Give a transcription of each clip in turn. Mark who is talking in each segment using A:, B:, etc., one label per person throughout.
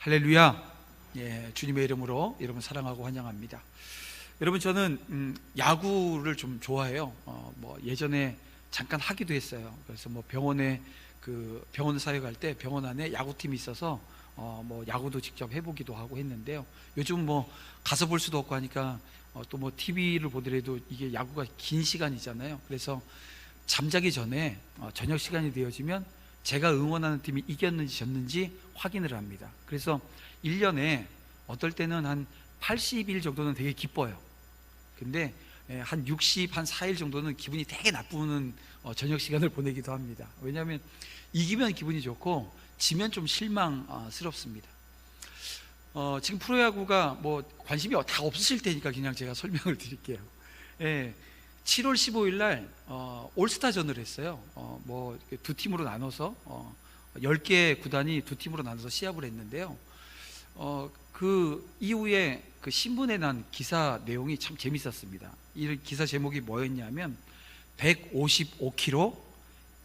A: 할렐루야. 예, 주님의 이름으로 여러분 사랑하고 환영합니다. 여러분, 저는 야구를 좀 좋아해요. 예전에 잠깐 하기도 했어요. 그래서 병원에 병원 사회 갈 때 병원 안에 야구팀이 있어서 야구도 직접 해보기도 하고 했는데요. 요즘 가서 볼 수도 없고 하니까 또 TV를 보더라도 이게 야구가 긴 시간이잖아요. 그래서 잠자기 전에 저녁 시간이 되어지면 제가 응원하는 팀이 이겼는지 졌는지 확인을 합니다. 그래서 1년에 어떨 때는 한 80일 정도는 되게 기뻐요. 근데 한 60, 한 4일 정도는 기분이 되게 나쁘는 저녁 시간을 보내기도 합니다. 왜냐하면 이기면 기분이 좋고 지면 좀 실망스럽습니다. 지금 프로야구가 관심이 다 없으실 테니까 그냥 제가 설명을 드릴게요. 7월 15일 날 올스타전을 했어요. 두 팀으로 나눠서 10개 구단이 두 팀으로 나눠서 시합을 했는데요. 그 이후에 그 신문에 난 기사 내용이 참 재밌었습니다. 이 기사 제목이 뭐였냐면 155km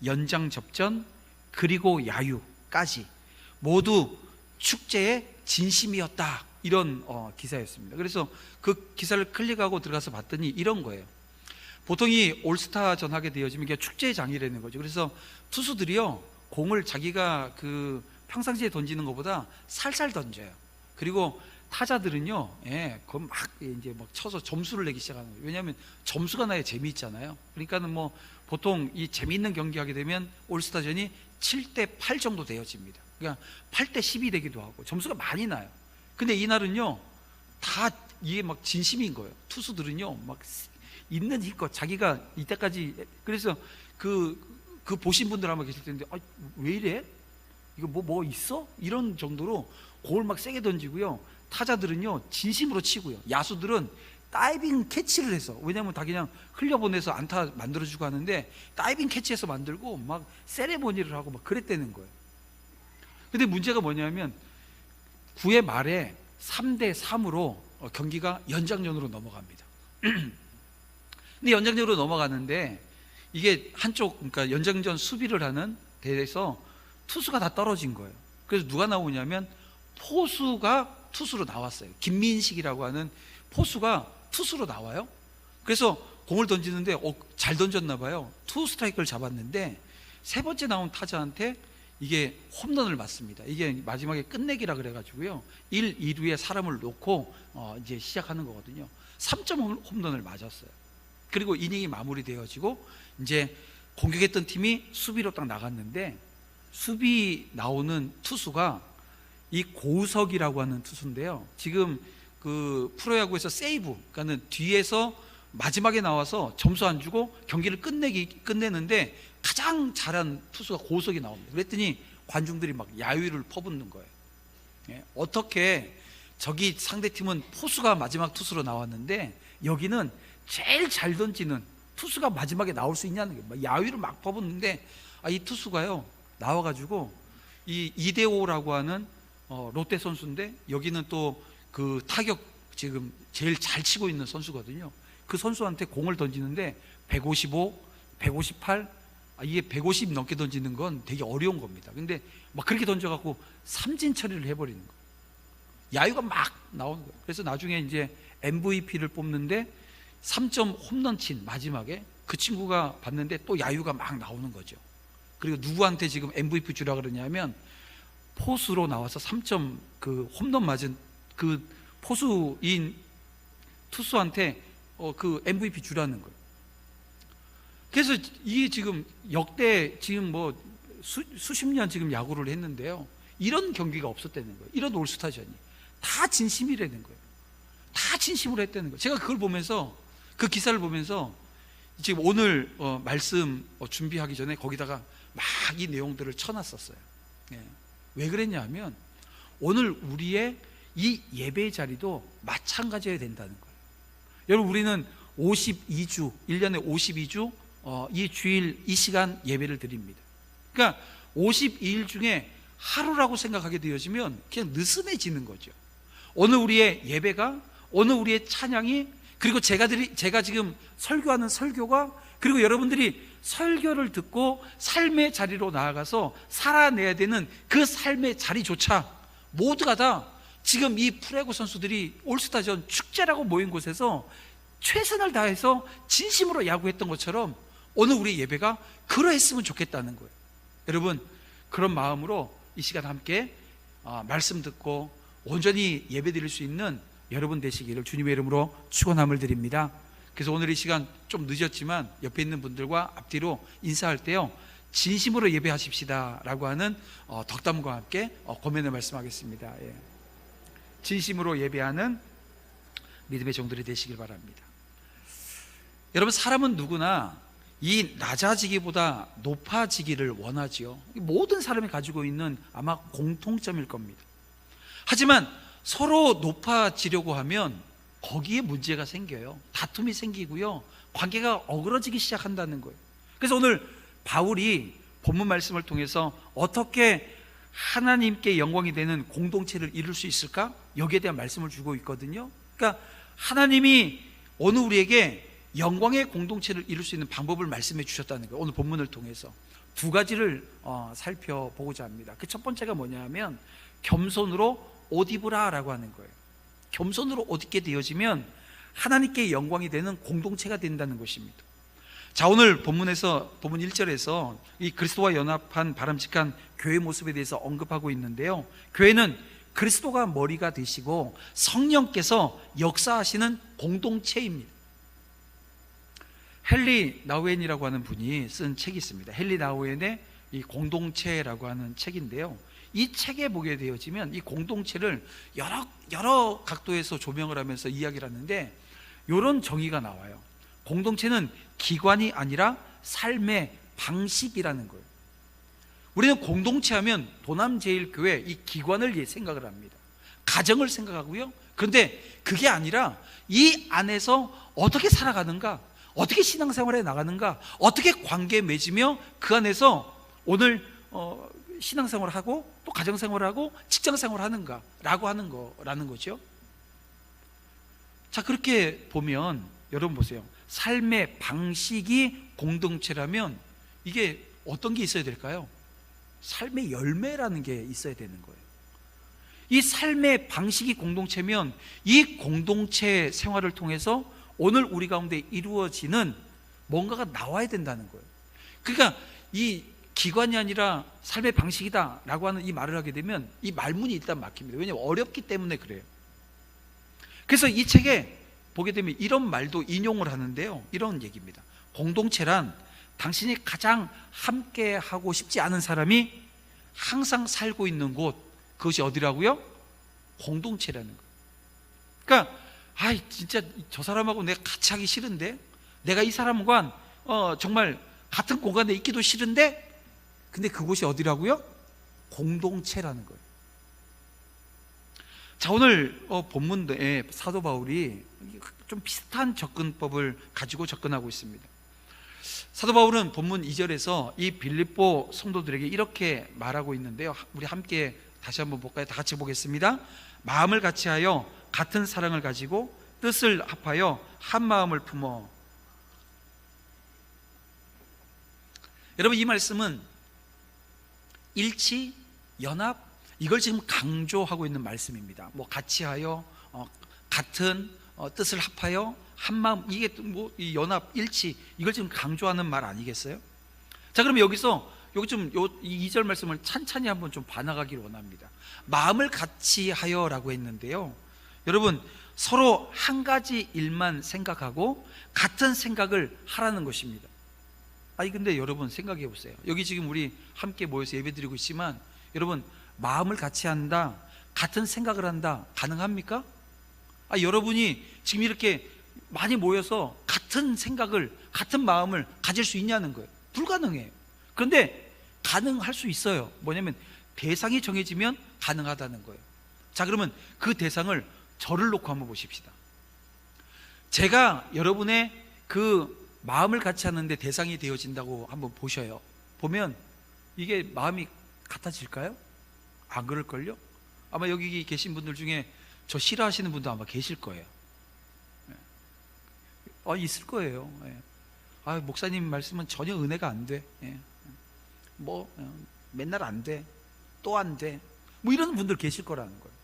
A: 연장 접전 그리고 야유까지 모두 축제의 진심이었다, 이런 기사였습니다. 그래서 그 기사를 클릭하고 들어가서 봤더니 이런 거예요. 보통 이 올스타전 하게 되어지면 이게 축제의 장이라는 거죠. 그래서 투수들이요, 공을 자기가 평상시에 던지는 것보다 살살 던져요. 그리고 타자들은요, 그거 막 쳐서 점수를 내기 시작하는 거예요. 왜냐하면 점수가 나야 재미있잖아요. 그러니까는 보통 이 재미있는 경기 하게 되면 올스타전이 7대8 정도 되어집니다. 그러니까 8대12 되기도 하고 점수가 많이 나요. 근데 이날은요, 다 이게 막 진심인 거예요. 투수들은요, 막 있는 힘껏 자기가 이때까지, 그래서 그 보신 분들 아마 계실 텐데, 왜 이래? 이거 뭐 있어? 이런 정도로 공을 막 세게 던지고요. 타자들은요, 진심으로 치고요. 야수들은 다이빙 캐치를 해서, 왜냐하면 다 그냥 흘려보내서 안타 만들어주고 하는데 다이빙 캐치해서 만들고 막 세레모니를 하고 막 그랬다는 거예요. 근데 문제가 뭐냐면 9회 말에 3대3으로 경기가 연장전으로 넘어갑니다. 근데 연장전으로 넘어가는데 이게 그러니까 연장전 수비를 하는 대회에서 투수가 다 떨어진 거예요. 그래서 누가 나오냐면 포수가 투수로 나왔어요. 김민식이라고 하는 포수가 투수로 나와요. 그래서 공을 던지는데 잘 던졌나 봐요. 투 스트라이크를 잡았는데 세 번째 나온 타자한테 이게 홈런을 맞습니다. 이게 마지막에 끝내기라 그래가지고요, 1, 2루에 사람을 놓고 이제 시작하는 거거든요. 3점 홈런을 맞았어요. 그리고 이닝이 마무리되어지고 이제 공격했던 팀이 수비로 딱 나갔는데, 수비 나오는 투수가 이 고우석이라고 하는 투수인데요, 지금 프로야구에서 세이브, 그러니까는 뒤에서 마지막에 나와서 점수 안 주고 경기를 끝내는데 가장 잘한 투수가 고우석이 나옵니다. 그랬더니 관중들이 막 야유를 퍼붓는 거예요. 어떻게 저기 상대팀은 포수가 마지막 투수로 나왔는데 여기는 제일 잘 던지는 투수가 마지막에 나올 수 있냐는 거예요. 야유를 막 퍼붓는데 이 투수가요, 나와가지고 이 이대호라고 하는 롯데 선수인데, 여기는 또 타격 지금 제일 잘 치고 있는 선수거든요. 그 선수한테 공을 던지는데 155, 158, 이게 150 넘게 던지는 건 되게 어려운 겁니다. 근데 막 그렇게 던져갖고 삼진 처리를 해버리는 거예요. 야유가 막 나오는 거예요. 그래서 나중에 이제 MVP를 뽑는데 3점 홈런 친 마지막에 그 친구가 봤는데 또 야유가 막 나오는 거죠. 그리고 누구한테 지금 MVP 주라 그러냐면 포수로 나와서 3점 홈런 맞은 그 포수인 투수한테 MVP 주라는 거예요. 그래서 이게 지금 역대 지금 수십 년 지금 야구를 했는데요, 이런 경기가 없었다는 거예요. 이런 올스타전이 다 진심이라는 거예요. 다 진심으로 했다는 거예요. 제가 그걸 보면서, 그 기사를 보면서 지금 오늘 말씀 준비하기 전에 거기다가 막 이 내용들을 쳐놨었어요. 왜 그랬냐 하면 오늘 우리의 이 예배 자리도 마찬가지여야 된다는 거예요. 여러분, 우리는 52주, 1년에 52주 이 주일 이 시간 예배를 드립니다. 그러니까 52일 중에 하루라고 생각하게 되어지면 그냥 느슨해지는 거죠. 오늘 우리의 예배가, 오늘 우리의 찬양이, 그리고 제가 지금 설교하는 설교가, 그리고 여러분들이 설교를 듣고 삶의 자리로 나아가서 살아내야 되는 그 삶의 자리조차 모두가 다 지금 이 프로야구 선수들이 올스타전 축제라고 모인 곳에서 최선을 다해서 진심으로 야구했던 것처럼 오늘 우리 예배가 그러했으면 좋겠다는 거예요. 여러분, 그런 마음으로 이 시간 함께 말씀 듣고 온전히 예배 드릴 수 있는 여러분 되시기를 주님의 이름으로 축원함을 드립니다. 그래서 오늘 이 시간 좀 늦었지만 옆에 있는 분들과 앞뒤로 인사할 때요, 진심으로 예배하십시다 라고 하는 덕담과 함께 고면을 말씀하겠습니다. 예. 진심으로 예배하는 믿음의 종들이 되시길 바랍니다. 여러분, 사람은 누구나 이 낮아지기보다 높아지기를 원하지요. 모든 사람이 가지고 있는 아마 공통점일 겁니다. 하지만 서로 높아지려고 하면 거기에 문제가 생겨요. 다툼이 생기고요, 관계가 어그러지기 시작한다는 거예요. 그래서 오늘 바울이 본문 말씀을 통해서 어떻게 하나님께 영광이 되는 공동체를 이룰 수 있을까? 여기에 대한 말씀을 주고 있거든요. 그러니까 하나님이 오늘 우리에게 영광의 공동체를 이룰 수 있는 방법을 말씀해 주셨다는 거예요. 오늘 본문을 통해서 두 가지를 살펴보고자 합니다. 그 첫 번째가 뭐냐 하면 겸손으로 옷 입으라 라고 하는 거예요. 겸손으로 옷 입게 되어지면 하나님께 영광이 되는 공동체가 된다는 것입니다. 자, 오늘 본문에서 본문 1절에서 이 그리스도와 연합한 바람직한 교회 모습에 대해서 언급하고 있는데요, 교회는 그리스도가 머리가 되시고 성령께서 역사하시는 공동체입니다. 헨리 나우엔이라고 하는 분이 쓴 책이 있습니다. 헨리 나우엔의 이 공동체라고 하는 책인데요, 이 책에 보게 되어지면 이 공동체를 여러 각도에서 조명을 하면서 이야기를 하는데 이런 정의가 나와요. 공동체는 기관이 아니라 삶의 방식이라는 거예요. 우리는 공동체 하면 도남제일교회 이 기관을 생각을 합니다. 가정을 생각하고요, 그런데 그게 아니라 이 안에서 어떻게 살아가는가, 어떻게 신앙생활에 나가는가, 어떻게 관계 맺으며 그 안에서 오늘 신앙생활을 하고 또 가정생활을 하고 직장생활을 하는가 라고 하는 거라는 거죠. 자, 그렇게 보면 여러분 보세요. 삶의 방식이 공동체라면 이게 어떤 게 있어야 될까요? 삶의 열매라는 게 있어야 되는 거예요. 이 삶의 방식이 공동체면 이 공동체 생활을 통해서 오늘 우리 가운데 이루어지는 뭔가가 나와야 된다는 거예요. 그러니까 이 기관이 아니라 삶의 방식이다 라고 하는 이 말을 하게 되면 이 말문이 일단 막힙니다. 왜냐하면 어렵기 때문에 그래요. 그래서 이 책에 보게 되면 이런 말도 인용을 하는데요, 이런 얘기입니다. 공동체란 당신이 가장 함께 하고 싶지 않은 사람이 항상 살고 있는 곳, 그것이 어디라고요? 공동체라는 거예요. 그러니까 진짜 저 사람하고 내가 같이 하기 싫은데, 내가 이 사람과 정말 같은 공간에 있기도 싫은데, 근데 그곳이 어디라고요? 공동체라는 거예요. 자, 오늘 본문에 사도 바울이 좀 비슷한 접근법을 가지고 접근하고 있습니다. 사도 바울은 본문 2절에서 이 빌립보 성도들에게 이렇게 말하고 있는데요, 우리 함께 다시 한번 볼까요? 다 같이 보겠습니다. 마음을 같이하여 같은 사랑을 가지고 뜻을 합하여 한 마음을 품어. 여러분, 이 말씀은 일치, 연합, 이걸 지금 강조하고 있는 말씀입니다. 뭐 같이하여, 같은, 뜻을 합하여 한 마음, 이게 뭐 이 연합, 일치, 이걸 지금 강조하는 말 아니겠어요? 자, 그럼 여기서 여기 좀 이 2절 말씀을 찬찬히 한번 좀 반항하기를 원합니다. 마음을 같이 하여라고 했는데요, 여러분, 서로 한 가지 일만 생각하고 같은 생각을 하라는 것입니다. 근데 여러분 생각해 보세요. 여기 지금 우리 함께 모여서 예배드리고 있지만 여러분, 마음을 같이 한다, 같은 생각을 한다, 가능합니까? 여러분이 지금 이렇게 많이 모여서 같은 생각을, 같은 마음을 가질 수 있냐는 거예요. 불가능해요. 그런데 가능할 수 있어요. 뭐냐면 대상이 정해지면 가능하다는 거예요. 자, 그러면 그 대상을 저를 놓고 한번 보십시다. 제가 여러분의 그 마음을 같이 하는데 대상이 되어진다고 한번 보셔요. 보면 이게 마음이 같아질까요? 안 그럴걸요? 아마 여기 계신 분들 중에 저 싫어하시는 분도 아마 계실 거예요. 있을 거예요. 목사님 말씀은 전혀 은혜가 안 돼. 맨날 안 돼. 또 안 돼. 뭐 이런 분들 계실 거라는 거예요.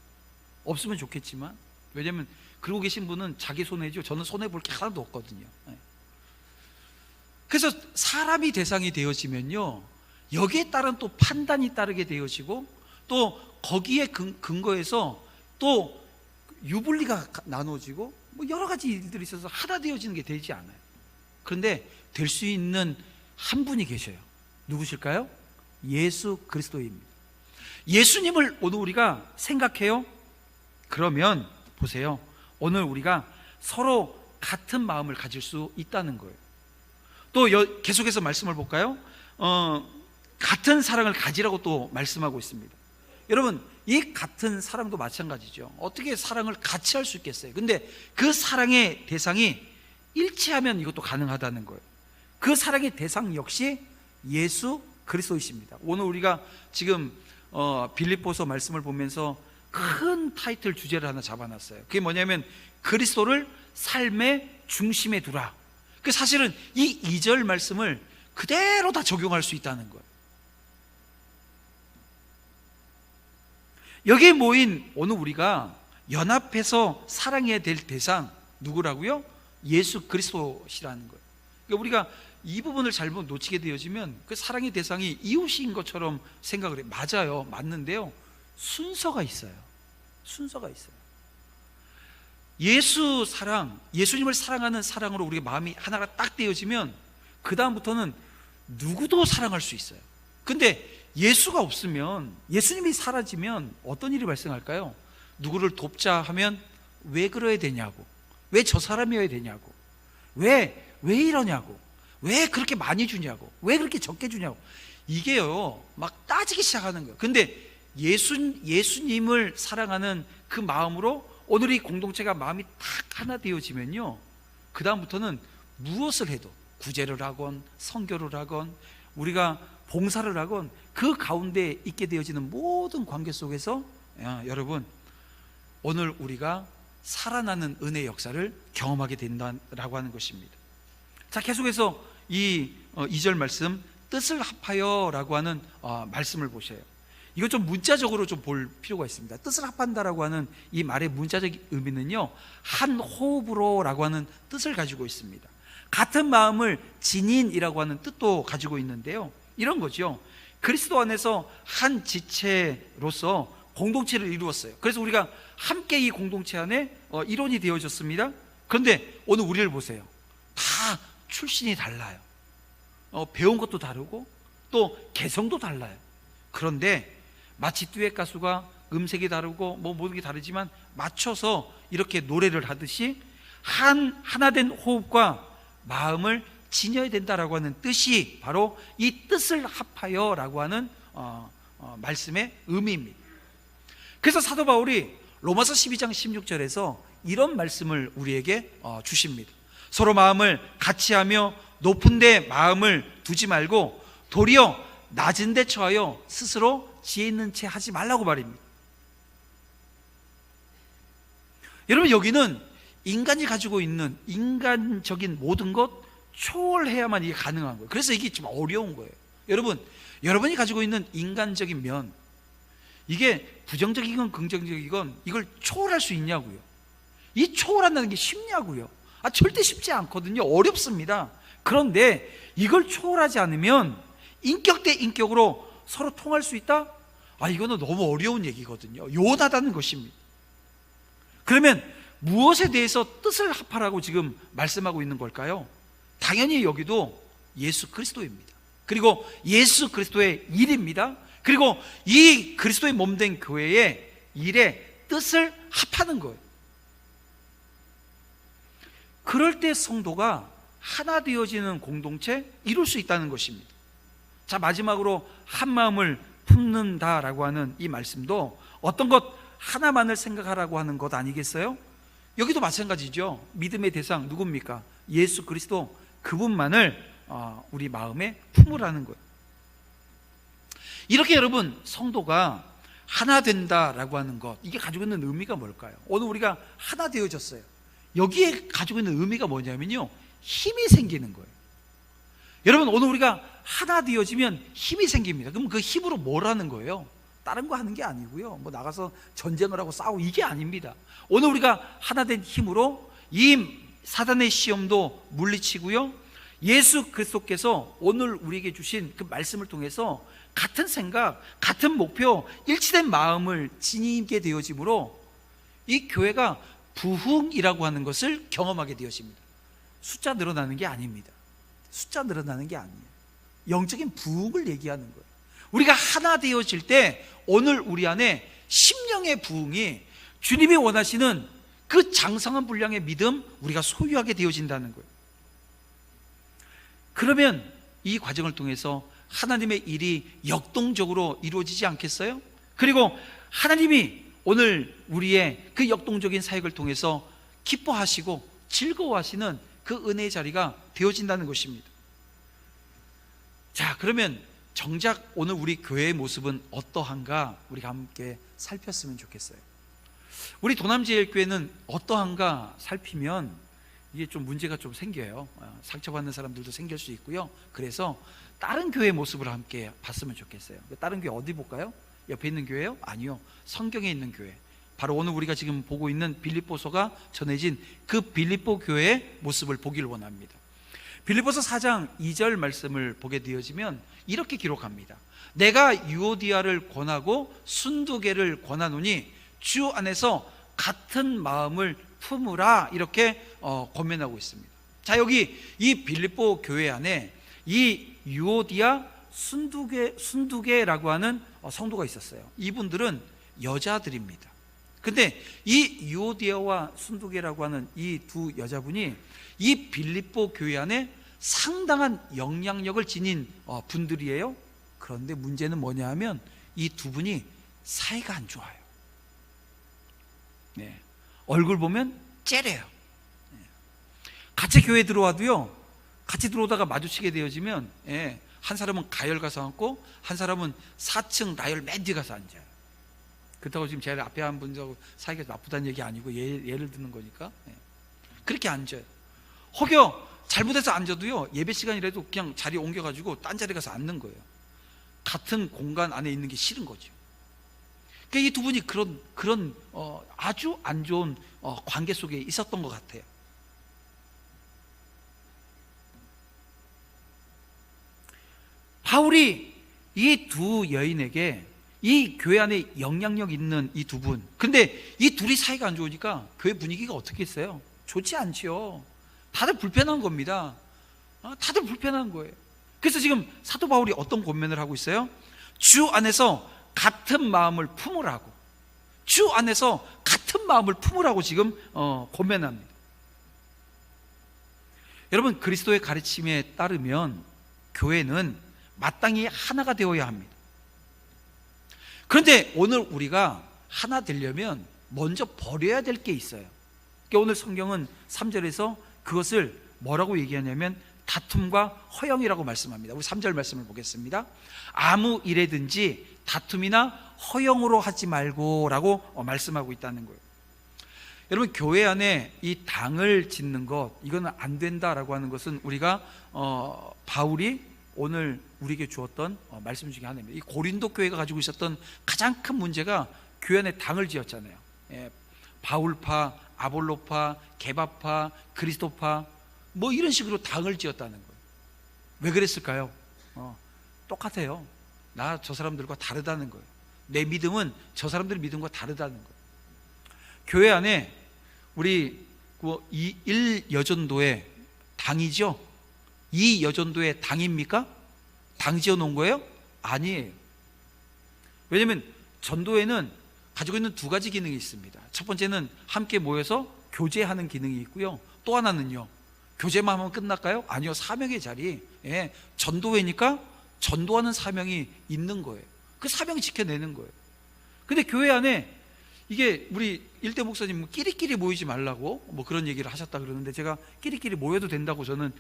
A: 없으면 좋겠지만, 왜냐하면 그러고 계신 분은 자기 손해죠. 저는 손해볼 게 하나도 없거든요. 그래서 사람이 대상이 되어지면요, 여기에 따른 또 판단이 따르게 되어지고, 또 거기에 근거해서 또 유불리가 나눠지고, 뭐 여러 가지 일들이 있어서 하나 되어지는 게 되지 않아요. 그런데 될 수 있는 한 분이 계셔요. 누구실까요? 예수 그리스도입니다. 예수님을 오늘 우리가 생각해요. 그러면 보세요, 오늘 우리가 서로 같은 마음을 가질 수 있다는 거예요. 또 계속해서 말씀을 볼까요? 같은 사랑을 가지라고 또 말씀하고 있습니다. 여러분, 이 같은 사랑도 마찬가지죠. 어떻게 사랑을 같이 할 수 있겠어요? 근데 그 사랑의 대상이 일치하면 이것도 가능하다는 거예요. 그 사랑의 대상 역시 예수 그리스도이십니다. 오늘 우리가 지금 빌립보서 말씀을 보면서 큰 타이틀 주제를 하나 잡아놨어요. 그게 뭐냐면 그리스도를 삶의 중심에 두라. 그 사실은 이 2절 말씀을 그대로 다 적용할 수 있다는 거예요. 여기에 모인 오늘 우리가 연합해서 사랑해야 될 대상 누구라고요? 예수 그리스도시라는 거예요. 그러니까 우리가 이 부분을 잘못 놓치게 되어지면 그 사랑의 대상이 이웃인 것처럼 생각을 해요. 맞아요, 맞는데요, 순서가 있어요. 순서가 있어요. 예수 사랑, 예수님을 사랑하는 사랑으로 우리가 마음이 하나가 딱 되어지면 그 다음부터는 누구도 사랑할 수 있어요. 근데 예수가 없으면, 예수님이 사라지면 어떤 일이 발생할까요? 누구를 돕자 하면 왜 그래야 되냐고, 왜 저 사람이어야 되냐고, 왜 이러냐고, 왜 그렇게 많이 주냐고, 왜 그렇게 적게 주냐고, 이게요 막 따지기 시작하는 거예요. 근데 예수님을 사랑하는 그 마음으로 오늘 이 공동체가 마음이 딱 하나 되어지면요, 그 다음부터는 무엇을 해도, 구제를 하건 선교를 하건 우리가 봉사를 하건 그 가운데 있게 되어지는 모든 관계 속에서 여러분, 오늘 우리가 살아나는 은혜의 역사를 경험하게 된다라고 하는 것입니다. 자, 계속해서 이 2절 말씀, 뜻을 합하여 라고 하는 말씀을 보셔요. 이거 좀 문자적으로 좀 볼 필요가 있습니다. 뜻을 합한다라고 하는 이 말의 문자적 의미는요, 한 호흡으로 라고 하는 뜻을 가지고 있습니다. 같은 마음을 진인이라고 하는 뜻도 가지고 있는데요, 이런 거죠. 그리스도 안에서 한 지체로서 공동체를 이루었어요. 그래서 우리가 함께 이 공동체 안에 일원이 되어졌습니다. 그런데 오늘 우리를 보세요. 다 출신이 달라요. 배운 것도 다르고 또 개성도 달라요. 그런데 마치 듀엣 가수가 음색이 다르고 뭐 모든 게 다르지만 맞춰서 이렇게 노래를 하듯이 하나된 호흡과 마음을 지녀야 된다라고 하는 뜻이 바로 이 뜻을 합하여 라고 하는 말씀의 의미입니다. 그래서 사도 바울이 로마서 12장 16절에서 이런 말씀을 우리에게 주십니다. 서로 마음을 같이 하며 높은 데 마음을 두지 말고 도리어 낮은 데 처하여 스스로 지혜 있는 채 하지 말라고 말입니다. 여러분, 여기는 인간이 가지고 있는 인간적인 모든 것 초월해야만 이게 가능한 거예요. 그래서 이게 좀 어려운 거예요. 여러분이 가지고 있는 인간적인 면, 이게 부정적이건 긍정적이건 이걸 초월할 수 있냐고요. 이 초월한다는 게 쉽냐고요. 절대 쉽지 않거든요. 어렵습니다. 그런데 이걸 초월하지 않으면 인격 대 인격으로 서로 통할 수 있다? 이거는 너무 어려운 얘기거든요. 요원하다는 것입니다. 그러면 무엇에 대해서 뜻을 합하라고 지금 말씀하고 있는 걸까요? 당연히 여기도 예수 그리스도입니다. 그리고 예수 그리스도의 일입니다. 그리고 이 그리스도의 몸된 교회의 일에 뜻을 합하는 거예요. 그럴 때 성도가 하나 되어지는 공동체 이룰 수 있다는 것입니다. 자, 마지막으로 한 마음을 품는다라고 하는 이 말씀도 어떤 것 하나만을 생각하라고 하는 것 아니겠어요? 여기도 마찬가지죠. 믿음의 대상 누굽니까? 예수 그리스도, 그분만을 우리 마음에 품으라는 거예요. 이렇게 여러분, 성도가 하나 된다라고 하는 것, 이게 가지고 있는 의미가 뭘까요? 오늘 우리가 하나 되어졌어요. 여기에 가지고 있는 의미가 뭐냐면요, 힘이 생기는 거예요. 여러분, 오늘 우리가 하나 되어지면 힘이 생깁니다. 그럼 그 힘으로 뭘 하는 거예요? 다른 거 하는 게 아니고요, 뭐 나가서 전쟁을 하고 싸우고 이게 아닙니다. 오늘 우리가 하나 된 힘으로 이 사단의 시험도 물리치고요, 예수 그리스도께서 오늘 우리에게 주신 그 말씀을 통해서 같은 생각, 같은 목표, 일치된 마음을 지니게 되어지므로 이 교회가 부흥이라고 하는 것을 경험하게 되어집니다. 숫자 늘어나는 게 아닙니다. 숫자 늘어나는 게 아니에요. 영적인 부흥을 얘기하는 거예요. 우리가 하나 되어질 때 오늘 우리 안에 심령의 부흥이 주님이 원하시는 그 장성한 분량의 믿음, 우리가 소유하게 되어진다는 거예요. 그러면 이 과정을 통해서 하나님의 일이 역동적으로 이루어지지 않겠어요? 그리고 하나님이 오늘 우리의 그 역동적인 사역을 통해서 기뻐하시고 즐거워하시는 그 은혜의 자리가 되어진다는 것입니다. 자, 그러면 정작 오늘 우리 교회의 모습은 어떠한가 우리가 함께 살폈으면 좋겠어요. 우리 도남제일교회는 어떠한가 살피면 이게 좀 문제가 좀 생겨요. 상처받는 사람들도 생길 수 있고요. 그래서 다른 교회의 모습을 함께 봤으면 좋겠어요. 다른 교회 어디 볼까요? 옆에 있는 교회요? 아니요, 성경에 있는 교회, 바로 오늘 우리가 지금 보고 있는 빌립보서가 전해진 그 빌립보 교회의 모습을 보기를 원합니다. 빌립보서 4장 2절 말씀을 보게 되어지면 이렇게 기록합니다. 내가 유오디아를 권하고 순두개를 권하노니 주 안에서 같은 마음을 품으라, 이렇게 권면하고 있습니다. 자, 여기 이 빌립보 교회 안에 이 유오디아, 순두개라고 하는 성도가 있었어요. 이분들은 여자들입니다. 근데 이 유오디아와 순두개라고 하는 이 두 여자분이 이 빌립보 교회 안에 상당한 영향력을 지닌 분들이에요. 그런데 문제는 뭐냐 하면 이 두 분이 사이가 안 좋아요. 네. 얼굴 보면 째려요. 네. 같이 교회 들어와도요, 같이 들어오다가 마주치게 되어지면, 한 사람은 가열 가서 앉고 한 사람은 4층 라열 맨 뒤에 가서 앉아요. 그렇다고 지금 제일 앞에 한 분하고 사이가 나쁘다는 얘기 아니고 예를 드는 거니까. 그렇게 앉아요. 혹여 잘못해서 앉아도요, 예배 시간이라도 그냥 자리 옮겨가지고 딴 자리 가서 앉는 거예요. 같은 공간 안에 있는 게 싫은 거죠. 그러니까 이 두 분이 그런 아주 안 좋은 관계 속에 있었던 것 같아요. 바울이 이 두 여인에게 이 교회 안에 영향력 있는 이 두 분, 근데 이 둘이 사이가 안 좋으니까 교회 분위기가 어떻게 했어요? 좋지 않지요. 다들 불편한 겁니다. 다들 불편한 거예요. 그래서 지금 사도 바울이 어떤 권면을 하고 있어요? 주 안에서 같은 마음을 품으라고, 주 안에서 같은 마음을 품으라고 지금 권면합니다. 여러분, 그리스도의 가르침에 따르면 교회는 마땅히 하나가 되어야 합니다. 그런데 오늘 우리가 하나 되려면 먼저 버려야 될 게 있어요. 그러니까 오늘 성경은 3절에서 그것을 뭐라고 얘기하냐면 다툼과 허영이라고 말씀합니다. 우리 3절 말씀을 보겠습니다. 아무 일에든지 다툼이나 허영으로 하지 말고 라고 말씀하고 있다는 거예요. 여러분, 교회 안에 이 당을 짓는 것, 이거는 안 된다라고 하는 것은 우리가 바울이 오늘 우리에게 주었던 말씀 중에 하나입니다. 이 고린도 교회가 가지고 있었던 가장 큰 문제가 교회 안에 당을 지었잖아요. 바울파, 아볼로파, 게바파, 그리스도파, 뭐 이런 식으로 당을 지었다는 거예요. 왜 그랬을까요? 똑같아요. 나 저 사람들과 다르다는 거예요. 내 믿음은 저 사람들의 믿음과 다르다는 거예요. 교회 안에 우리 이 1여전도의 당이죠. 이 여전도의 당입니까? 당 지어 놓은 거예요? 아니에요. 왜냐하면 전도회는 가지고 있는 두 가지 기능이 있습니다. 첫 번째는 함께 모여서 교제하는 기능이 있고요, 또 하나는요, 교제만 하면 끝날까요? 아니요, 사명의 자리. 전도회니까 전도하는 사명이 있는 거예요. 그 사명을 지켜내는 거예요. 근데 교회 안에 이게 우리 일대 목사님 끼리끼리 모이지 말라고 뭐 그런 얘기를 하셨다 그러는데, 제가 끼리끼리 모여도 된다고 저는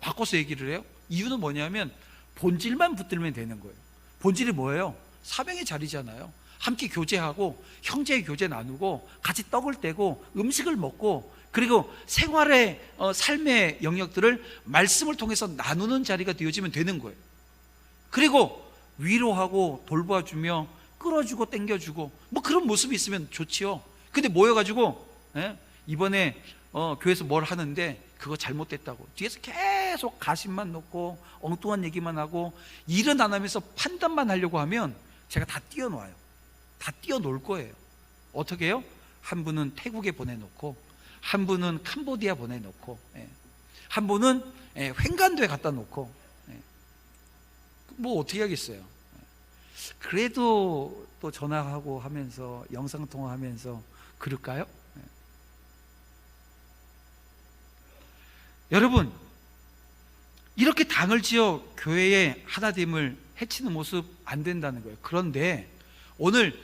A: 바꿔서 얘기를 해요. 이유는 뭐냐면 본질만 붙들면 되는 거예요. 본질이 뭐예요? 사명의 자리잖아요. 함께 교제하고 형제의 교제 나누고 같이 떡을 떼고 음식을 먹고, 그리고 생활의 삶의 영역들을 말씀을 통해서 나누는 자리가 되어지면 되는 거예요. 그리고 위로하고 돌봐주며 끌어주고 당겨주고 뭐 그런 모습이 있으면 좋지요. 근데 모여가지고 이번에 교회에서 뭘 하는데 그거 잘못됐다고 뒤에서 계속 가심만 놓고 엉뚱한 얘기만 하고 일은 안 하면서 판단만 하려고 하면 제가 다 띄워놓아요. 다 띄워놓을 거예요. 어떻게 해요? 한 분은 태국에 보내놓고, 한 분은 캄보디아 보내놓고, 한 분은 횡간도에 갖다 놓고, 뭐 어떻게 하겠어요. 그래도 또 전화하고 하면서 영상통화하면서 그럴까요? 여러분, 이렇게 당을 지어 교회의 하나됨을 해치는 모습 안 된다는 거예요. 그런데 오늘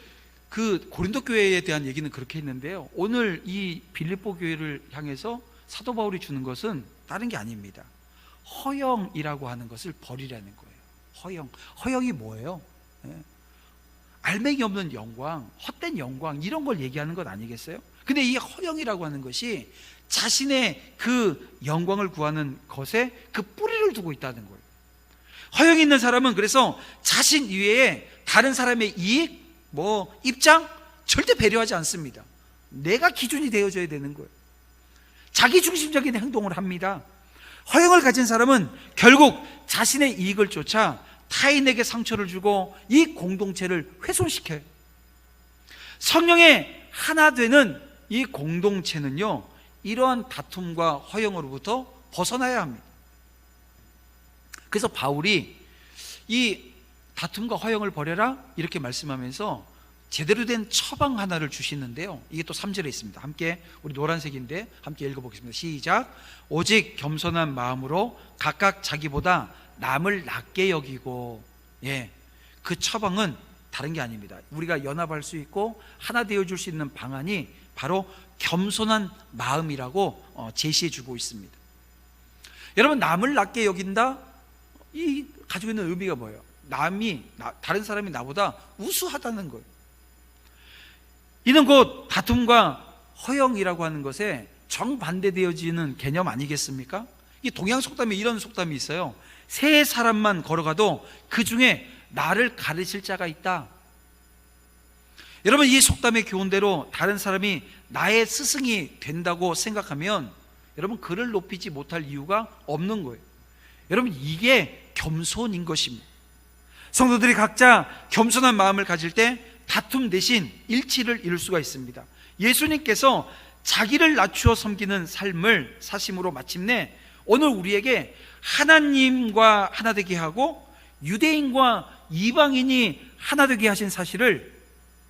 A: 그 고린도 교회에 대한 얘기는 그렇게 했는데요, 오늘 이 빌립보 교회를 향해서 사도 바울이 주는 것은 다른 게 아닙니다. 허영이라고 하는 것을 버리라는 거예요. 허영이 뭐예요? 알맹이 없는 영광, 헛된 영광, 이런 걸 얘기하는 것 아니겠어요? 근데 이 허영이라고 하는 것이 자신의 그 영광을 구하는 것에 그 뿌리를 두고 있다는 거예요. 허영이 있는 사람은 그래서 자신 이외에 다른 사람의 이익, 입장 절대 배려하지 않습니다. 내가 기준이 되어져야 되는 거예요. 자기중심적인 행동을 합니다. 허영을 가진 사람은 결국 자신의 이익을 쫓아 타인에게 상처를 주고 이 공동체를 훼손시켜요. 성령의 하나 되는 이 공동체는요, 이러한 다툼과 허영으로부터 벗어나야 합니다. 그래서 바울이 이 다툼과 허영을 버려라 이렇게 말씀하면서 제대로 된 처방 하나를 주시는데요, 이게 또 3절에 있습니다. 함께, 우리 노란색인데 함께 읽어보겠습니다. 시작. 오직 겸손한 마음으로 각각 자기보다 남을 낮게 여기고. 그 처방은 다른 게 아닙니다. 우리가 연합할 수 있고 하나 되어줄 수 있는 방안이 바로 겸손한 마음이라고 제시해 주고 있습니다. 여러분, 남을 낮게 여긴다, 이 가지고 있는 의미가 뭐예요? 다른 사람이 나보다 우수하다는 거예요. 이는 곧 다툼과 허영이라고 하는 것에 정반대되어지는 개념 아니겠습니까? 이 동양 속담에 이런 속담이 있어요. 세 사람만 걸어가도 그 중에 나를 가르칠 자가 있다. 여러분, 이 속담의 교훈대로 다른 사람이 나의 스승이 된다고 생각하면 여러분, 그를 높이지 못할 이유가 없는 거예요. 여러분, 이게 겸손인 것입니다. 성도들이 각자 겸손한 마음을 가질 때 다툼 대신 일치를 이룰 수가 있습니다. 예수님께서 자기를 낮추어 섬기는 삶을 사심으로 마침내 오늘 우리에게 하나님과 하나 되게 하고 유대인과 이방인이 하나 되게 하신 사실을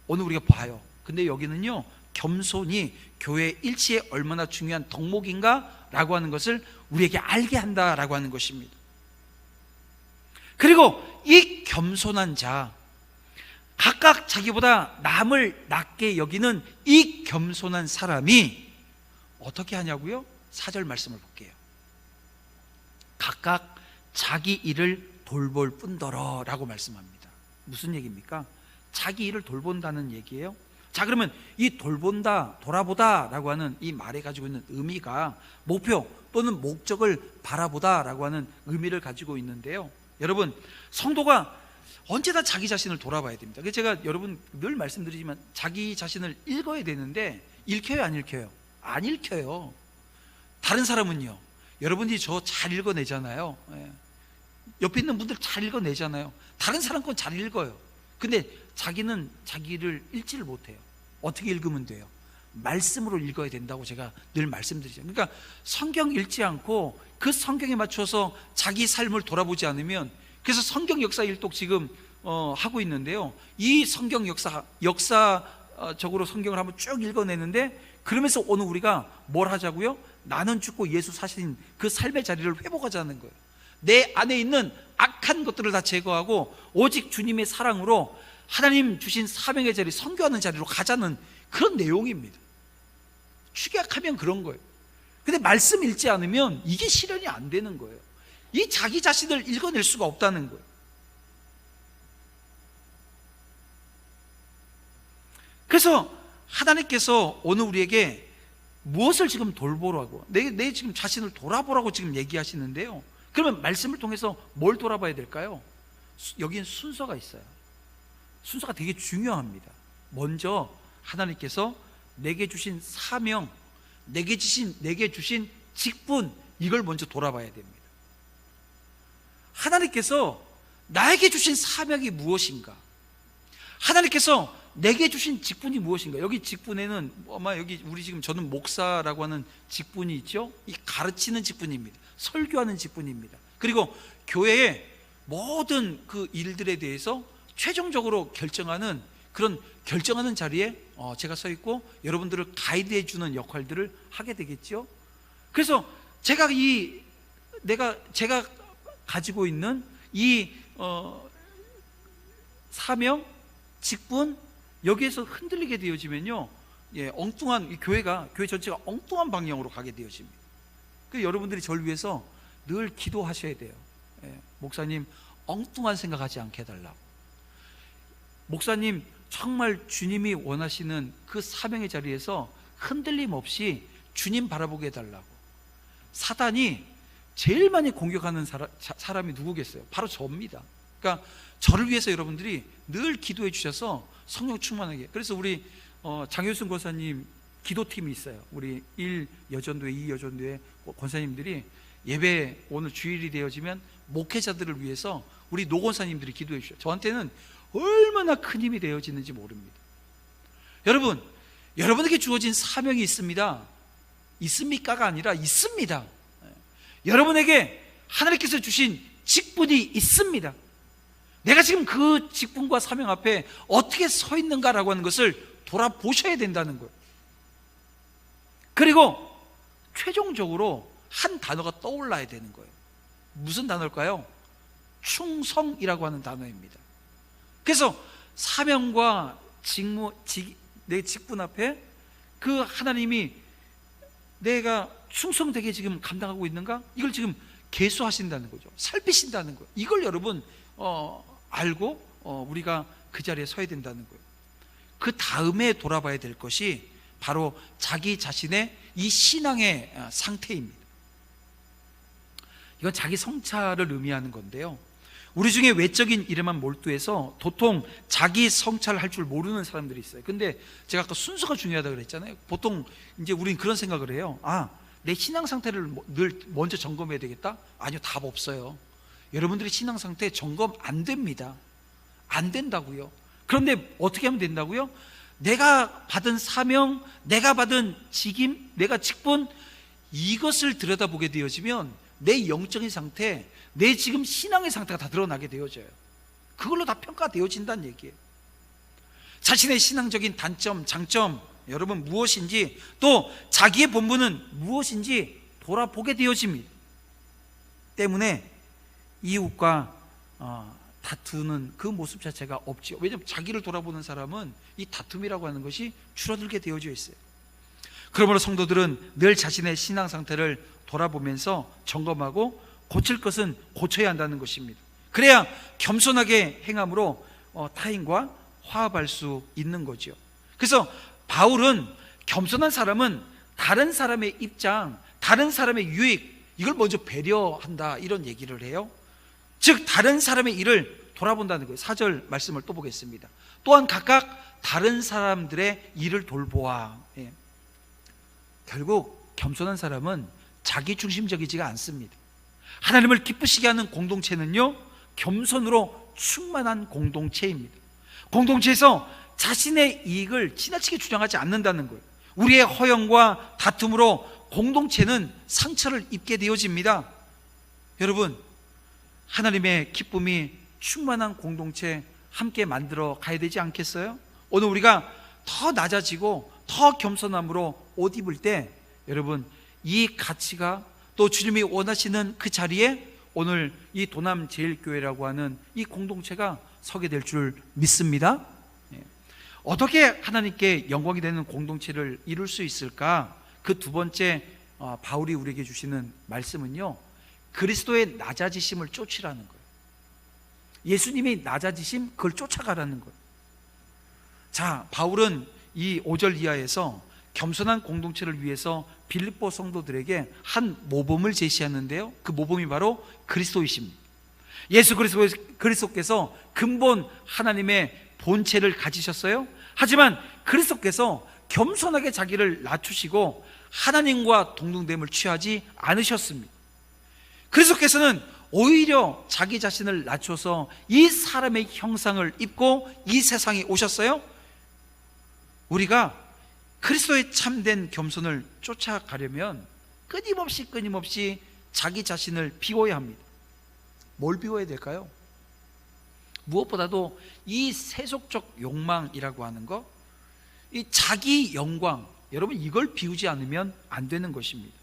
A: 오늘 우리가 봐요. 근데 여기는요, 겸손이 교회의 일치에 얼마나 중요한 덕목인가 라고 하는 것을 우리에게 알게 한다라고 하는 것입니다. 그리고 이 겸손한 자, 각각 자기보다 남을 낮게 여기는 이 겸손한 사람이 어떻게 하냐고요? 4절 말씀을 볼게요. 각각 자기 일을 돌볼 뿐더러 라고 말씀합니다. 무슨 얘기입니까? 자기 일을 돌본다는 얘기예요. 자, 그러면 이 돌본다, 돌아보다 라고 하는 이 말에 가지고 있는 의미가 목표 또는 목적을 바라보다 라고 하는 의미를 가지고 있는데요, 여러분, 성도가 언제나 자기 자신을 돌아봐야 됩니다. 그래서 제가 여러분 늘 말씀드리지만 자기 자신을 읽어야 되는데 읽혀요, 안 읽혀요? 안 읽혀요. 다른 사람은요, 여러분이 저 잘 읽어내잖아요. 옆에 있는 분들 잘 읽어내잖아요. 다른 사람 건 잘 읽어요. 근데 자기는 자기를 읽지를 못해요. 어떻게 읽으면 돼요? 말씀으로 읽어야 된다고 제가 늘 말씀드리죠. 그러니까 성경 읽지 않고 그 성경에 맞춰서 자기 삶을 돌아보지 않으면, 그래서 성경 역사 일독 지금 하고 있는데요, 이 성경 역사적으로 성경을 한번 쭉 읽어내는데, 그러면서 오늘 우리가 뭘 하자고요? 나는 죽고 예수 사신 그 삶의 자리를 회복하자는 거예요. 내 안에 있는 악한 것들을 다 제거하고 오직 주님의 사랑으로 하나님 주신 사명의 자리, 선교하는 자리로 가자는 그런 내용입니다. 축약하면 그런 거예요. 근데 말씀 읽지 않으면 이게 실현이 안 되는 거예요. 이 자기 자신을 읽어낼 수가 없다는 거예요. 그래서 하나님께서 오늘 우리에게 무엇을 지금 돌보라고, 내 지금 자신을 돌아보라고 지금 얘기하시는데요, 그러면 말씀을 통해서 뭘 돌아봐야 될까요? 여기엔 순서가 있어요. 순서가 되게 중요합니다. 먼저 하나님께서 내게 주신 사명, 내게 주신 직분, 이걸 먼저 돌아봐야 됩니다. 하나님께서 나에게 주신 사명이 무엇인가? 하나님께서 내게 주신 직분이 무엇인가? 여기 직분에는 아마 여기 저는 목사라고 하는 직분이 있죠. 이 가르치는 직분입니다. 설교하는 직분입니다. 그리고 교회의 모든 그 일들에 대해서 최종적으로 결정하는 그런 결정하는 자리에 제가 서 있고 여러분들을 가이드해 주는 역할들을 하게 되겠죠. 그래서 제가 가지고 있는 이 사명, 직분, 여기에서 흔들리게 되어지면요, 엉뚱한 교회 전체가 엉뚱한 방향으로 가게 되어집니다. 그래서 여러분들이 저를 위해서 늘 기도하셔야 돼요. 목사님, 엉뚱한 생각하지 않게 해달라고. 목사님, 정말 주님이 원하시는 그 사명의 자리에서 흔들림 없이 주님 바라보게 해달라고. 사단이 제일 많이 공격하는 사람이 누구겠어요? 바로 저입니다. 그러니까 저를 위해서 여러분들이 늘 기도해 주셔서 성령 충만하게. 그래서 우리 장효순 권사님 기도팀이 있어요. 우리 1여전도회, 2여전도회 권사님들이 예배 오늘 주일이 되어지면 목회자들을 위해서 우리 노 권사님들이 기도해 주셔요. 저한테는 얼마나 큰 힘이 되어지는지 모릅니다. 여러분, 여러분에게 주어진 사명이 있습니다. 있습니까가 아니라 있습니다. 여러분에게 하나님께서 주신 직분이 있습니다. 내가 지금 그 직분과 사명 앞에 어떻게 서 있는가라고 하는 것을 돌아보셔야 된다는 거예요. 그리고 최종적으로 한 단어가 떠올라야 되는 거예요. 무슨 단어일까요? 충성이라고 하는 단어입니다. 그래서 사명과 내 직분 앞에 그 하나님이 내가 충성되게 지금 감당하고 있는가? 이걸 지금 계수하신다는 거죠. 살피신다는 거예요. 이걸 여러분 알고 우리가 그 자리에 서야 된다는 거예요. 그 다음에 돌아봐야 될 것이 바로 자기 자신의 이 신앙의 상태입니다. 이건 자기 성찰을 의미하는 건데요, 우리 중에 외적인 일에만 몰두해서 도통 자기 성찰을 할 줄 모르는 사람들이 있어요. 근데 제가 아까 순서가 중요하다고 그랬잖아요. 보통 이제 우린 그런 생각을 해요. 내 신앙 상태를 늘 먼저 점검해야 되겠다? 아니요, 답 없어요. 여러분들의 신앙 상태 점검 안 됩니다. 안 된다고요. 그런데 어떻게 하면 된다고요? 내가 받은 사명, 내가 받은 직임, 내가 직분, 이것을 들여다보게 되어지면 내 영적인 상태, 내 지금 신앙의 상태가 다 드러나게 되어져요. 그걸로 다 평가되어진다는 얘기예요. 자신의 신앙적인 단점, 장점, 여러분 무엇인지, 또 자기의 본분은 무엇인지 돌아보게 되어집니다. 때문에 이웃과 다투는 그 모습 자체가 없죠. 왜냐하면 자기를 돌아보는 사람은 이 다툼이라고 하는 것이 줄어들게 되어져 있어요. 그러므로 성도들은 늘 자신의 신앙 상태를 돌아보면서 점검하고 고칠 것은 고쳐야 한다는 것입니다. 그래야 겸손하게 행함으로 타인과 화합할 수 있는 거죠. 그래서 바울은 겸손한 사람은 다른 사람의 입장, 다른 사람의 유익, 이걸 먼저 배려한다, 이런 얘기를 해요. 즉 다른 사람의 일을 돌아본다는 거예요. 4절 말씀을 또 보겠습니다. 또한 각각 다른 사람들의 일을 돌보아. 결국 겸손한 사람은 자기 중심적이지가 않습니다. 하나님을 기쁘시게 하는 공동체는요, 겸손으로 충만한 공동체입니다. 공동체에서 자신의 이익을 지나치게 주장하지 않는다는 거예요. 우리의 허영과 다툼으로 공동체는 상처를 입게 되어집니다. 여러분, 하나님의 기쁨이 충만한 공동체 함께 만들어 가야 되지 않겠어요? 오늘 우리가 더 낮아지고 더 겸손함으로 옷 입을 때 여러분, 이 가치가 또 주님이 원하시는 그 자리에 오늘 이 도남제일교회라고 하는 이 공동체가 서게 될 줄 믿습니다. 어떻게 하나님께 영광이 되는 공동체를 이룰 수 있을까? 그 두 번째 바울이 우리에게 주시는 말씀은요, 그리스도의 낮아지심을 쫓으라는 거예요. 예수님이 낮아지심, 그걸 쫓아가라는 거예요. 자, 바울은 이 5절 이하에서 겸손한 공동체를 위해서 빌립보 성도들에게 한 모범을 제시하는데요, 그 모범이 바로 그리스도이십니다. 예수 그리스도께서 근본 하나님의 본체를 가지셨어요. 하지만 그리스도께서 겸손하게 자기를 낮추시고 하나님과 동등됨을 취하지 않으셨습니다. 그리스도께서는 오히려 자기 자신을 낮춰서 이 사람의 형상을 입고 이 세상에 오셨어요. 우리가 그리스도의 참된 겸손을 쫓아가려면 끊임없이 자기 자신을 비워야 합니다. 뭘 비워야 될까요? 무엇보다도 이 세속적 욕망이라고 하는 것, 이 자기 영광, 여러분 이걸 비우지 않으면 안 되는 것입니다.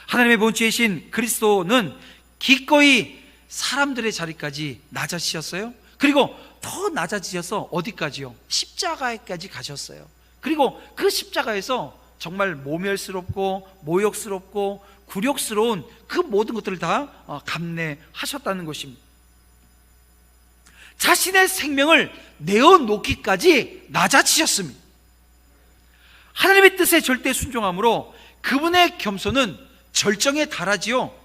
A: 하나님의 본체이신 그리스도는 기꺼이 사람들의 자리까지 낮아지셨어요. 그리고 더 낮아지셔서 어디까지요? 십자가에까지 가셨어요. 그리고 그 십자가에서 정말 모멸스럽고 모욕스럽고 굴욕스러운 그 모든 것들을 다 감내하셨다는 것입니다. 자신의 생명을 내어놓기까지 낮아지셨습니다. 하나님의 뜻에 절대 순종함으로 그분의 겸손은 절정에 달하지요.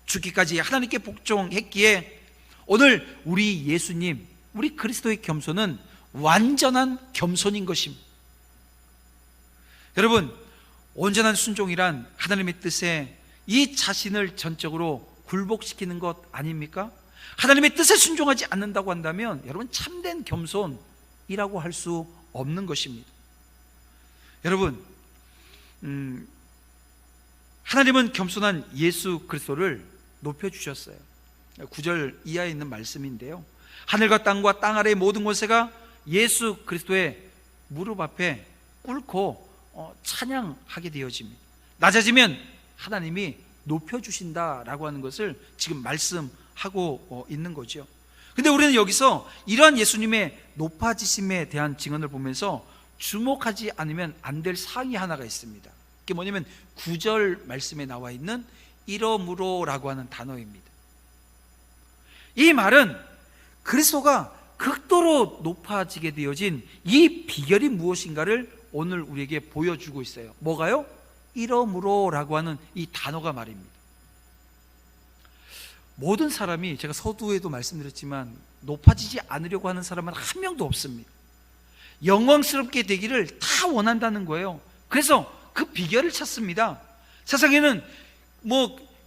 A: 죽기까지 하나님께 복종했기에 오늘 우리 예수님, 우리 그리스도의 겸손은 완전한 겸손인 것입니다. 여러분, 온전한 순종이란 하나님의 뜻에 이 자신을 전적으로 굴복시키는 것 아닙니까? 하나님의 뜻에 순종하지 않는다고 한다면 여러분 참된 겸손이라고 할 수 없는 것입니다. 여러분, 하나님은 겸손한 예수 그리스도를 높여주셨어요. 9절 이하에 있는 말씀인데요, 하늘과 땅과 땅 아래의 모든 권세가 예수 그리스도의 무릎 앞에 꿇고 찬양하게 되어집니다. 낮아지면 하나님이 높여주신다라고 하는 것을 지금 말씀하고 있는 거죠. 근데 우리는 여기서 이러한 예수님의 높아지심에 대한 증언을 보면서 주목하지 않으면 안 될 사항이 하나가 있습니다. 그게 뭐냐면 9절 말씀에 나와 있는 이러므로라고 하는 단어입니다. 이 말은 그리스도가 극도로 높아지게 되어진 이 비결이 무엇인가를 오늘 우리에게 보여주고 있어요. 뭐가요? 이러므로라고 하는 이 단어가 말입니다. 모든 사람이, 제가 서두에도 말씀드렸지만 높아지지 않으려고 하는 사람은 한 명도 없습니다. 영광스럽게 되기를 다 원한다는 거예요. 그래서 그 비결을 찾습니다. 세상에는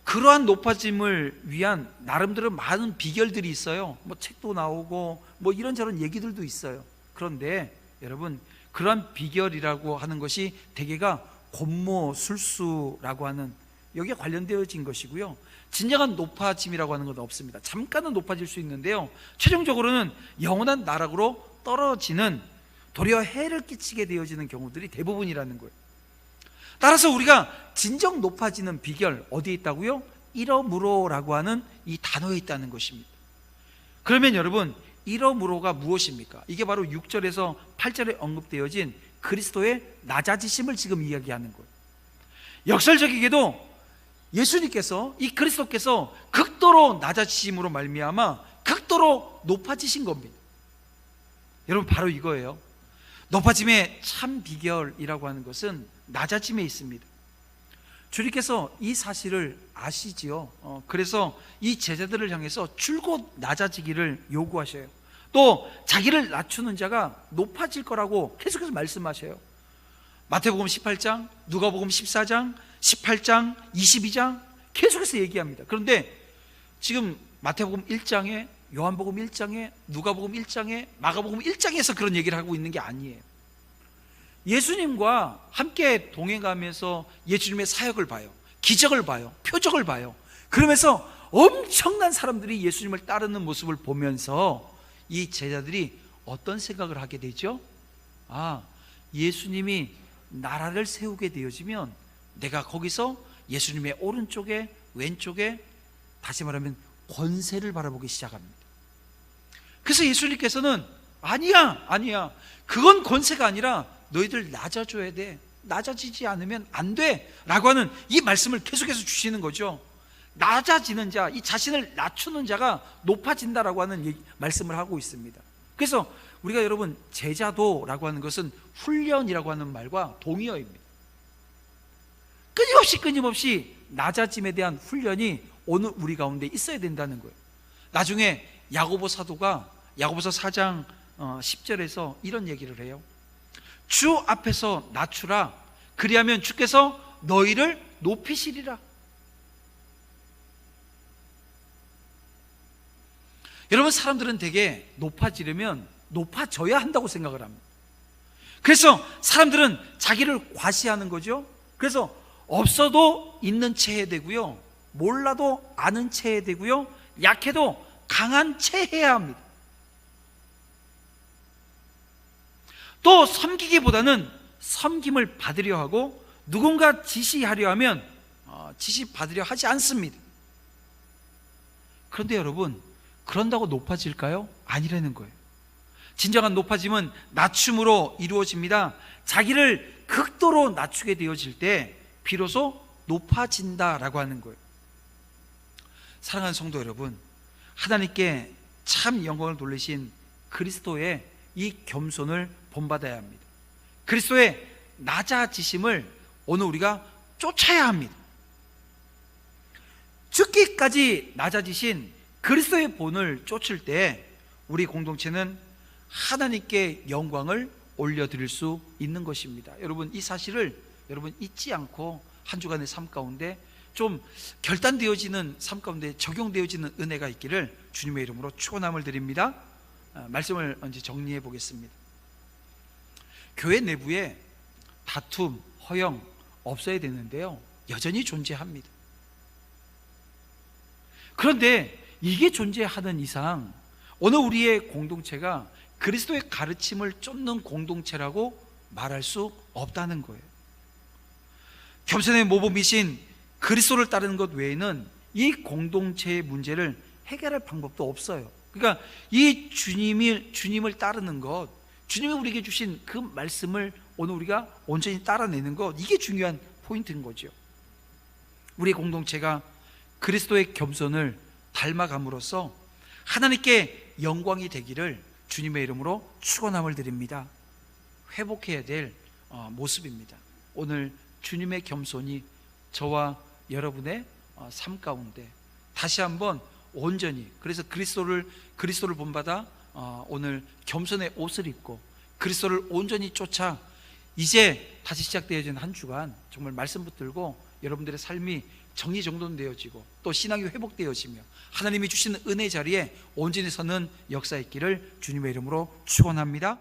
A: 그러한 높아짐을 위한 나름대로 많은 비결들이 있어요. 책도 나오고 이런저런 얘기들도 있어요. 그런데 여러분, 그러한 비결이라고 하는 것이 대개가 곤모술수라고 하는 여기에 관련되어진 것이고요, 진정한 높아짐이라고 하는 건 없습니다. 잠깐은 높아질 수 있는데요, 최종적으로는 영원한 나락으로 떨어지는, 도리어 해를 끼치게 되어지는 경우들이 대부분이라는 거예요. 따라서 우리가 진정 높아지는 비결 어디에 있다고요? 이러므로라고 하는 이 단어에 있다는 것입니다. 그러면 여러분, 이러므로가 무엇입니까? 이게 바로 6절에서 8절에 언급되어진 그리스도의 낮아지심을 지금 이야기하는 거예요. 역설적이게도 예수님께서, 이 그리스도께서 극도로 낮아지심으로 말미암아 극도로 높아지신 겁니다. 여러분, 바로 이거예요. 높아짐의 참 비결이라고 하는 것은 낮아짐에 있습니다. 주님께서 이 사실을 아시지요. 그래서 이 제자들을 향해서 줄곧 낮아지기를 요구하셔요. 또 자기를 낮추는 자가 높아질 거라고 계속해서 말씀하셔요. 마태복음 18장, 누가복음 14장, 18장, 22장 계속해서 얘기합니다. 그런데 지금 마태복음 1장에, 요한복음 1장에, 누가복음 1장에, 마가복음 1장에서 그런 얘기를 하고 있는 게 아니에요. 예수님과 함께 동행하면서 예수님의 사역을 봐요. 기적을 봐요. 표적을 봐요. 그러면서 엄청난 사람들이 예수님을 따르는 모습을 보면서 이 제자들이 어떤 생각을 하게 되죠? 예수님이 나라를 세우게 되어지면 내가 거기서 예수님의 오른쪽에, 왼쪽에, 다시 말하면 권세를 바라보기 시작합니다. 그래서 예수님께서는 아니야, 그건 권세가 아니라 너희들 낮아져야 돼, 낮아지지 않으면 안 돼 라고 하는 이 말씀을 계속해서 주시는 거죠. 낮아지는 자, 이 자신을 낮추는 자가 높아진다라고 하는 말씀을 하고 있습니다. 그래서 우리가 여러분, 제자도라고 하는 것은 훈련이라고 하는 말과 동의어입니다. 끊임없이 낮아짐에 대한 훈련이 오늘 우리 가운데 있어야 된다는 거예요. 나중에 야고보 사도가 야고보서 4장 10절에서 이런 얘기를 해요. 주 앞에서 낮추라. 그리하면 주께서 너희를 높이시리라. 여러분, 사람들은 되게 높아지려면 높아져야 한다고 생각을 합니다. 그래서 사람들은 자기를 과시하는 거죠. 그래서 없어도 있는 채 해야 되고요, 몰라도 아는 채 해야 되고요, 약해도 강한 채 해야 합니다. 또 섬기기보다는 섬김을 받으려 하고, 누군가 지시하려 하면 지시받으려 하지 않습니다. 그런데 여러분, 그런다고 높아질까요? 아니라는 거예요. 진정한 높아짐은 낮춤으로 이루어집니다. 자기를 극도로 낮추게 되어질 때 비로소 높아진다라고 하는 거예요. 사랑하는 성도 여러분, 하나님께 참 영광을 돌리신 그리스도의 이 겸손을 본받아야 합니다. 그리스도의 낮아지심을 오늘 우리가 쫓아야 합니다. 죽기까지 낮아지신 그리스도의 본을 쫓을 때 우리 공동체는 하나님께 영광을 올려드릴 수 있는 것입니다. 여러분, 이 사실을 여러분 잊지 않고 한 주간의 삶 가운데 좀 결단되어지는 삶 가운데 적용되어지는 은혜가 있기를 주님의 이름으로 축원함을 드립니다. 말씀을 언제 정리해 보겠습니다. 교회 내부에 다툼, 허영 없어야 되는데요, 여전히 존재합니다. 그런데 이게 존재하는 이상 오늘 우리의 공동체가 그리스도의 가르침을 쫓는 공동체라고 말할 수 없다는 거예요. 겸손의 모범이신 그리스도를 따르는 것 외에는 이 공동체의 문제를 해결할 방법도 없어요. 그러니까 이 주님을 따르는 것, 주님이 우리에게 주신 그 말씀을 오늘 우리가 온전히 따라내는 것, 이게 중요한 포인트인 거죠. 우리 공동체가 그리스도의 겸손을 닮아감으로써 하나님께 영광이 되기를 주님의 이름으로 축원함을 드립니다. 회복해야 될 모습입니다. 오늘 주님의 겸손이 저와 여러분의 삶 가운데 다시 한번 온전히, 그래서 그리스도를 본받아 오늘 겸손의 옷을 입고 그리스도를 온전히 쫓아 이제 다시 시작되어진 한 주간 정말 말씀 붙들고 여러분들의 삶이 정리정돈되어지고 또 신앙이 회복되어지며 하나님이 주시는 은혜 자리에 온전히 서는 역사 있기를 주님의 이름으로 축원합니다.